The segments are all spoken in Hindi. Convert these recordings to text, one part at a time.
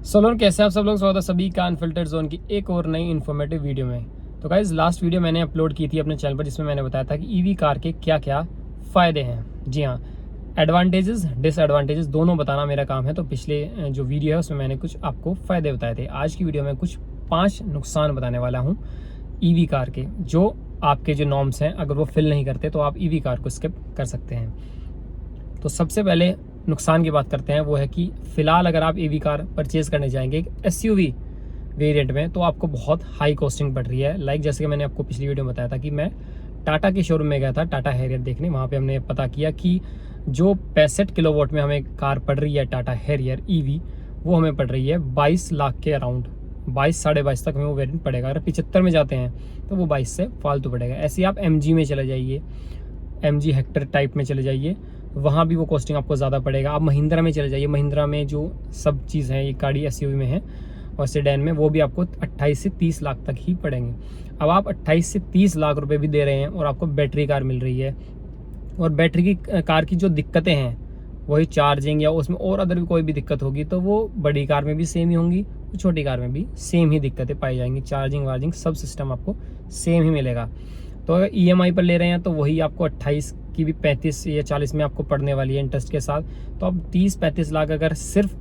सोलोन कैसे आप सब लोग, स्वागत है सभी का अनफिल्टर्ड जोन की एक और नई इन्फॉर्मेटिव वीडियो में। तो गाइज लास्ट वीडियो मैंने अपलोड की थी अपने चैनल पर, जिसमें मैंने बताया था कि ईवी कार के क्या क्या फ़ायदे हैं। जी हाँ, एडवांटेजेस डिसएडवांटेजेस दोनों बताना मेरा काम है। तो पिछले जो वीडियो है उसमें मैंने कुछ आपको फ़ायदे बताए थे। आज की वीडियो में कुछ 5 नुकसान बताने वाला हूँ ईवी कार के, जो आपके जो नॉर्म्स हैं अगर वो फिल नहीं करते तो आप ईवी कार को स्किप कर सकते हैं। तो सबसे पहले नुकसान की बात करते हैं, वो है कि फ़िलहाल अगर आप ईवी कार परचेज़ करने जाएंगे एक एसयूवी वेरिएंट में तो आपको बहुत हाई कॉस्टिंग पड़ रही है। लाइक जैसे कि मैंने आपको पिछली वीडियो में बताया था कि मैं टाटा के शोरूम में गया था टाटा हैरियर देखने। वहाँ पे हमने पता किया कि जो 65 किलोवाट में हमें कार पड़ रही है टाटा हैरियर ईवी, वो हमें पड़ रही है 22 लाख के अराउंड। 22 साढ़े 22 तक हमें वो वेरिएंट पड़ेगा। अगर 75 में जाते हैं तो वो 22 से फालतू पड़ेगा। ऐसे ही आप MG में चले जाइए, MG हेक्टर टाइप में चले जाइए, वहाँ भी वो कॉस्टिंग आपको ज़्यादा पड़ेगा। आप महिंद्रा में चले जाइए, महिंद्रा में जो सब चीज़ है, ये गाड़ी एसयूवी में है और सेडान में, वो भी आपको 28 से 30 लाख तक ही पड़ेंगे। अब आप 28 से 30 लाख रुपए भी दे रहे हैं और आपको बैटरी कार मिल रही है। और बैटरी की कार की जो दिक्कतें हैं, वही चार्जिंग या उसमें और अदर भी कोई भी दिक्कत होगी तो वो बड़ी कार में भी सेम ही होंगी, छोटी कार में भी सेम ही दिक्कतें पाई जाएंगी। चार्जिंग वार्जिंग सब सिस्टम आपको सेम ही मिलेगा। तो अगर EMI पर ले रहे हैं तो वही आपको 28 की भी 35 या 40 में आपको पड़ने वाली है इंटरेस्ट के साथ। तो अब 30-35 लाख अगर सिर्फ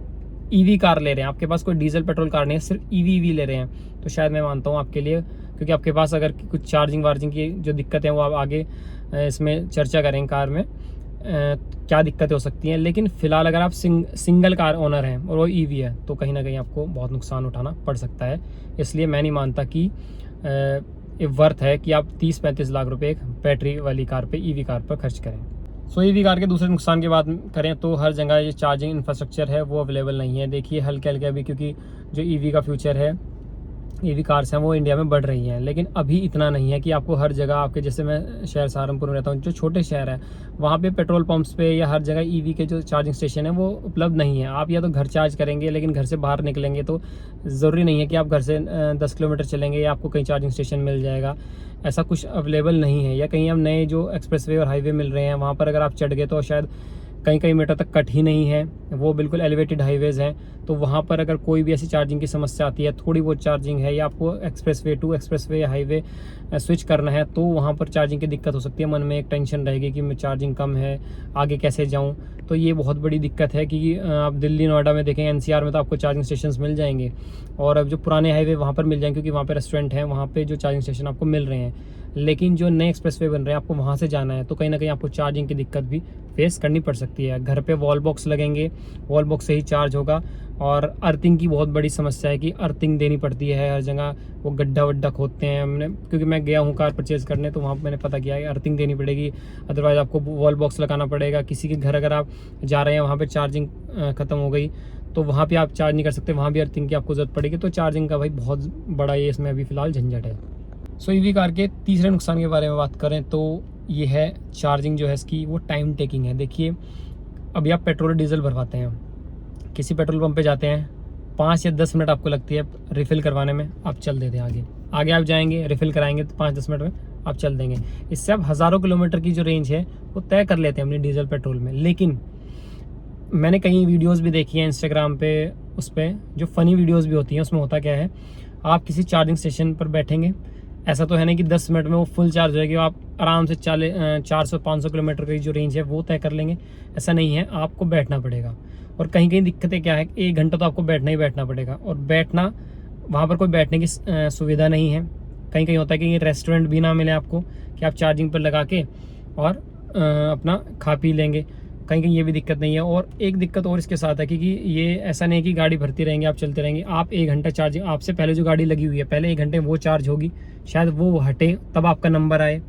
ईवी कार ले रहे हैं, आपके पास कोई डीजल पेट्रोल कार नहीं है, सिर्फ ईवी ले रहे हैं, तो शायद मैं मानता हूँ आपके लिए, क्योंकि आपके पास अगर कुछ चार्जिंग वार्जिंग की जो दिक्कतें हैं वो आप आगे इसमें चर्चा करेंगे कार में क्या दिक्कतें हो सकती हैं। लेकिन फ़िलहाल अगर आप सिंगल कार ओनर हैं और वो ईवी है तो कहीं ना कहीं आपको बहुत नुकसान उठाना पड़ सकता है। इसलिए मैं नहीं मानता कि ये वर्थ है कि आप 30-35 लाख रुपए एक बैटरी वाली कार पे, ईवी कार पर खर्च करें। सो ईवी कार के दूसरे नुकसान की बात करें तो हर जगह ये चार्जिंग इंफ्रास्ट्रक्चर है वो अवेलेबल नहीं है। देखिए हल्के हल्के अभी, क्योंकि जो ईवी का फ्यूचर है, ईवी कार्स हैं वो इंडिया में बढ़ रही हैं, लेकिन अभी इतना नहीं है कि आपको हर जगह, आपके जैसे मैं शहर सहारनपुर में रहता हूँ, जो छोटे शहर है वहाँ पे पेट्रोल पंप्स पे या हर जगह ईवी के जो चार्जिंग स्टेशन है वो उपलब्ध नहीं है। आप या तो घर चार्ज करेंगे, लेकिन घर से बाहर निकलेंगे तो ज़रूरी नहीं है कि आप घर से 10 किलोमीटर चलेंगे या आपको कहीं चार्जिंग स्टेशन मिल जाएगा। ऐसा कुछ अवेलेबल नहीं है। या कहीं अब नए जो एक्सप्रेसवे और हाईवे मिल रहे हैं वहाँ पर अगर आप चढ़ गए तो शायद कई कई मीटर तक कट ही नहीं है, वो बिल्कुल एलिवेटेड हाईवेज़ हैं। तो वहाँ पर अगर कोई भी ऐसी चार्जिंग की समस्या आती है, थोड़ी बहुत चार्जिंग है या आपको एक्सप्रेसवे टू एक्सप्रेसवे या हाईवे स्विच करना है, तो वहाँ पर चार्जिंग की दिक्कत हो सकती है। मन में एक टेंशन रहेगी कि मैं चार्जिंग कम है, आगे कैसे जाऊँ। तो ये बहुत बड़ी दिक्कत है कि आप दिल्ली नोएडा में देखें, NCR में तो आपको चार्जिंग स्टेशन मिल जाएंगे, और अब जो पुराने हाईवे वहाँ पर मिल जाएंगे, क्योंकि वहाँ पर रेस्टोरेंट हैं, वहाँ पर जो चार्जिंग स्टेशन आपको मिल रहे हैं। लेकिन जो नए एक्सप्रेसवे बन रहे हैं आपको वहाँ से जाना है तो कहीं ना कहीं आपको चार्जिंग की दिक्कत भी फेस करनी पड़ सकती है। घर पे वॉल बॉक्स लगेंगे, वॉल बॉक्स से ही चार्ज होगा। और अर्थिंग की बहुत बड़ी समस्या है कि अर्थिंग देनी पड़ती है हर जगह, वो गड्ढा वड्ढा खोदते हैं। हमने, क्योंकि मैं गया हूँ कार परचेज़ करने, तो वहाँ पर मैंने पता किया है अर्थिंग देनी पड़ेगी, अदरवाइज़ आपको वॉल बॉक्स लगाना पड़ेगा। किसी के घर अगर आप जा रहे हैं वहाँ पर चार्जिंग ख़त्म हो गई तो वहाँ पे आप चार्ज नहीं कर सकते, वहाँ भी अर्थिंग की आपको ज़रूरत पड़ेगी। तो चार्जिंग का भाई बहुत बड़ा ये इसमें अभी फ़िलहाल झंझट है। सो ईवी कार के तीसरे नुकसान के बारे में बात करें तो ये है चार्जिंग जो है इसकी वो टाइम टेकिंग है। देखिए अभी आप पेट्रोल डीजल भरवाते हैं, किसी पेट्रोल पंप पे जाते हैं, 5 या 10 मिनट आपको लगती है रिफ़िल करवाने में, आप चल देते हैं आगे आप जाएंगे रिफ़िल कराएंगे तो 5-10 मिनट में आप चल देंगे। इससे आप हज़ारों किलोमीटर की जो रेंज है वो तय कर लेते हैं अपनी डीजल पेट्रोल में। लेकिन मैंने कई वीडियोज़ भी देखी हैं इंस्टाग्राम पे, उस पर जो फ़नी वीडियोज़ भी होती हैं, उसमें होता क्या है, आप किसी चार्जिंग स्टेशन पर बैठेंगे, ऐसा तो है नहीं कि 10 मिनट में वो फुल चार्ज हो जाएगी, आप आराम से 400-500 किलोमीटर की जो रेंज है वो तय कर लेंगे। ऐसा नहीं है, आपको बैठना पड़ेगा। और कहीं कहीं दिक्कतें क्या है, 1 घंटा तो आपको बैठना ही बैठना पड़ेगा, और बैठना वहाँ पर कोई बैठने की सुविधा नहीं है। कहीं कहीं होता है कि रेस्टोरेंट भी ना मिले आपको कि आप चार्जिंग पर लगा के और अपना खा पी लेंगे, कहीं कहीं ये भी दिक्कत नहीं है। और एक दिक्कत और इसके साथ है कि ये ऐसा नहीं कि गाड़ी भरती रहेंगे आप चलते रहेंगे, आप 1 घंटा चार्जिंग, आपसे पहले जो गाड़ी लगी हुई है पहले 1 घंटे वो चार्ज होगी, शायद वो हटे तब आपका नंबर आए।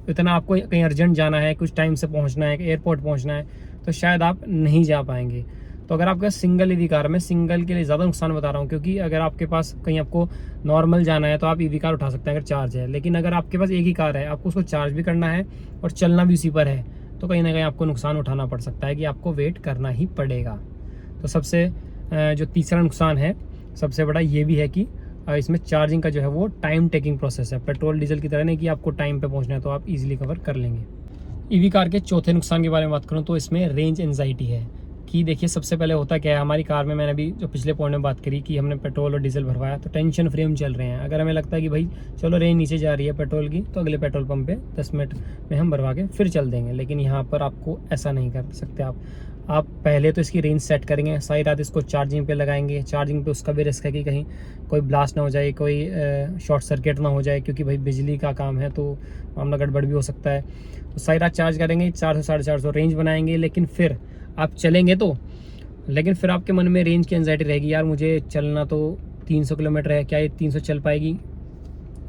इतना आपको कहीं अर्जेंट जाना है, कुछ टाइम से पहुंचना है, एयरपोर्ट पहुंचना है, तो शायद आप नहीं जा पाएंगे। तो अगर आपका सिंगल ईवी कार, मैं सिंगल के लिए ज़्यादा नुकसान बता रहा हूँ, क्योंकि अगर आपके पास कहीं आपको नॉर्मल जाना है तो आप ईवी कार उठा सकते हैं अगर चार्ज है। लेकिन अगर आपके पास एक ही कार है, आपको उसको चार्ज भी करना है और चलना भी उसी पर है, तो कहीं ना कहीं आपको नुकसान उठाना पड़ सकता है कि आपको वेट करना ही पड़ेगा। तो सबसे जो तीसरा नुकसान है सबसे बड़ा ये भी है कि इसमें चार्जिंग का जो है वो टाइम टेकिंग प्रोसेस है। पेट्रोल डीजल की तरह नहीं कि आपको टाइम पे पहुंचना है तो आप इजीली कवर कर लेंगे। ईवी कार के चौथे नुकसान के बारे में बात करूं तो इसमें रेंज एंजाइटी है। कि देखिए सबसे पहले होता क्या है हमारी कार में, मैंने अभी जो पिछले पॉइंट में बात करी कि हमने पेट्रोल और डीजल भरवाया तो टेंशन फ्री हम चल रहे हैं। अगर हमें लगता है कि भाई चलो रेंज नीचे जा रही है पेट्रोल की, तो अगले पेट्रोल पंप पे 10 मिनट में हम भरवा के फिर चल देंगे। लेकिन यहाँ पर आपको ऐसा नहीं कर सकते आप पहले तो इसकी रेंज सेट करेंगे, सारी रात इसको चार्जिंग पे लगाएंगे। चार्जिंग पे उसका भी रिस्क है कि कहीं कोई ब्लास्ट ना हो जाए, कोई शॉर्ट सर्किट ना हो जाए, क्योंकि भाई बिजली का काम है तो मामला गड़बड़ भी हो सकता है। तो सारी रात चार्ज करेंगे, 400 450 रेंज बनाएंगे। लेकिन फिर आप चलेंगे तो, लेकिन फिर आपके मन में रेंज की एंजाइटी रहेगी, यार मुझे चलना तो 300 किलोमीटर है, क्या ये 300 चल पाएगी।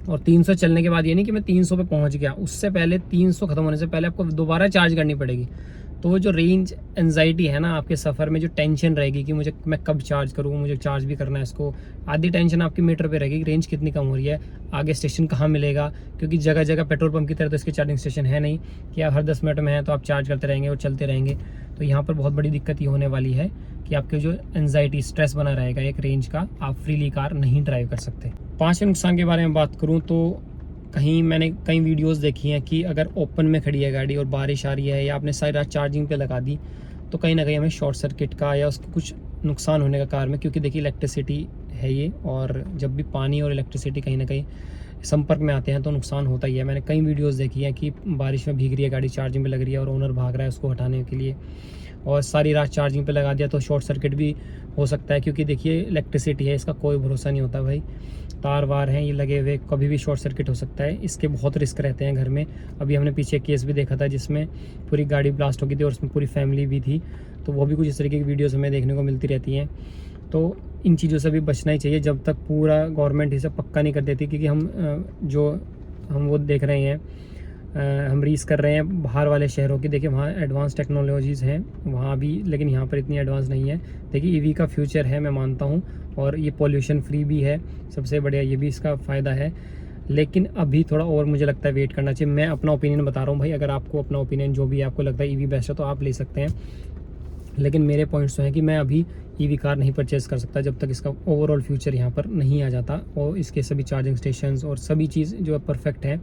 और 300 चलने के बाद ये नहीं कि मैं 300 पे पहुंच गया, उससे पहले 300 ख़त्म होने से पहले आपको दोबारा चार्ज करनी पड़ेगी। तो वो जो रेंज एंजाइटी है ना आपके सफ़र में, जो टेंशन रहेगी कि मैं कब चार्ज करूँ, मुझे चार्ज भी करना है इसको, आधी टेंशन आपकी मीटर पे रहेगी, रेंज कितनी कम हो रही है, आगे स्टेशन कहाँ मिलेगा। क्योंकि जगह जगह पेट्रोल पंप की तरह तो इसके चार्जिंग स्टेशन है नहीं कि आप हर 10 मिनट में है तो आप चार्ज करते रहेंगे और चलते रहेंगे। तो यहाँ पर बहुत बड़ी दिक्कत ये होने वाली है कि आपके जो एंजाइटी स्ट्रेस बना रहेगा एक रेंज का, आप फ्रीली कार नहीं ड्राइव कर सकते। 5वें नुकसान के बारे में बात करूँ तो मैंने कई वीडियोस देखी हैं कि अगर ओपन में खड़ी है गाड़ी और बारिश आ रही है या आपने सारी रात चार्जिंग पे लगा दी, तो कहीं ना कहीं हमें शॉर्ट सर्किट का या उसको कुछ नुकसान होने का कार में, क्योंकि देखिए इलेक्ट्रिसिटी है ये, और जब भी पानी और इलेक्ट्रिसिटी कहीं ना कहीं संपर्क में आते हैं तो नुकसान होता ही है। मैंने कई वीडियोस देखी हैं कि बारिश में भीग रही है गाड़ी, चार्जिंग पे लग रही है और ओनर भाग रहा है उसको हटाने के लिए, और सारी रात चार्जिंग पे लगा दिया तो शॉर्ट सर्किट भी हो सकता है। क्योंकि देखिए इलेक्ट्रिसिटी है, इसका कोई भरोसा नहीं होता भाई, तार वार हैं ये लगे हुए, कभी भी शॉर्ट सर्किट हो सकता है। इसके बहुत रिस्क रहते हैं घर में। अभी हमने पीछे केस भी देखा था जिसमें पूरी गाड़ी ब्लास्ट हो गई थी और उसमें पूरी फैमिली भी थी। तो वो भी कुछ इस तरीके की वीडियोस हमें देखने को मिलती रहती हैं। तो इन चीज़ों से भी बचना ही चाहिए जब तक पूरा गवर्नमेंट इसे पक्का नहीं कर देती। क्योंकि हम वो देख रहे हैं, हम रीस कर रहे हैं बाहर वाले शहरों की, देखिए वहाँ एडवांस टेक्नोलॉजीज़ हैं वहाँ भी, लेकिन यहाँ पर इतनी एडवांस नहीं है। देखिए ईवी का फ्यूचर है, मैं मानता हूँ, और ये पॉल्यूशन फ्री भी है, सबसे बढ़िया ये भी इसका फ़ायदा है। लेकिन अभी थोड़ा और मुझे लगता है वेट करना चाहिए। मैं अपना ओपिनियन बता रहा हूँ भाई, अगर आपको अपना ओपिनियन जो भी आपको लगता है ईवी बेस्ट है तो आप ले सकते हैं। लेकिन मेरे पॉइंट्स तो हैं कि मैं अभी ईवी कार नहीं परचेज़ कर सकता जब तक इसका ओवरऑल फ्यूचर यहाँ पर नहीं आ जाता और इसके सभी चार्जिंग स्टेशंस और सभी चीज़ जो परफेक्ट है,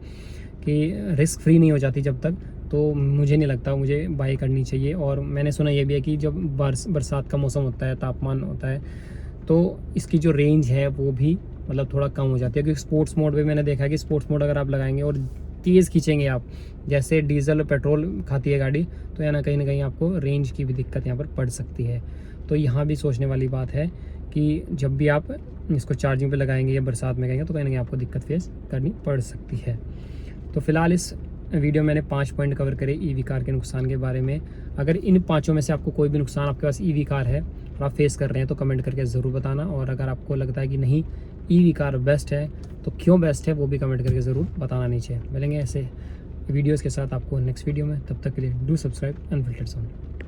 कि रिस्क फ्री नहीं हो जाती जब तक, तो मुझे नहीं लगता मुझे बाई करनी चाहिए। और मैंने सुना ये भी है कि जब बरसात का मौसम होता है, तापमान होता है, तो इसकी जो रेंज है वो भी मतलब थोड़ा कम हो जाती है। क्योंकि स्पोर्ट्स मोड पे मैंने देखा है कि स्पोर्ट्स मोड अगर आप लगाएंगे और तेज़ खींचेंगे आप, जैसे डीजल और पेट्रोल खाती है गाड़ी, तो यहाँ ना कहीं आपको रेंज की भी दिक्कत यहाँ पर पड़ सकती है। तो यहाँ भी सोचने वाली बात है कि जब भी आप इसको चार्जिंग पे लगाएंगे या बरसात में कहेंगे तो कहीं ना कहीं आपको दिक्कत फेस करनी पड़ सकती है। तो फिलहाल इस वीडियो में मैंने 5 पॉइंट कवर करे ईवी कार के नुकसान के बारे में। अगर इन 5 में से आपको कोई भी नुकसान आपके पास ईवी कार है और आप फेस कर रहे हैं तो कमेंट करके ज़रूर बताना। और अगर आपको लगता है कि नहीं ईवी कार बेस्ट है तो क्यों बेस्ट है वो भी कमेंट करके ज़रूर बताना नीचे। मिलेंगे ऐसे वीडियोज़ के साथ आपको नेक्स्ट वीडियो में, तब तक के लिए डू सब्सक्राइब अनफिल्टर्ड साउंड।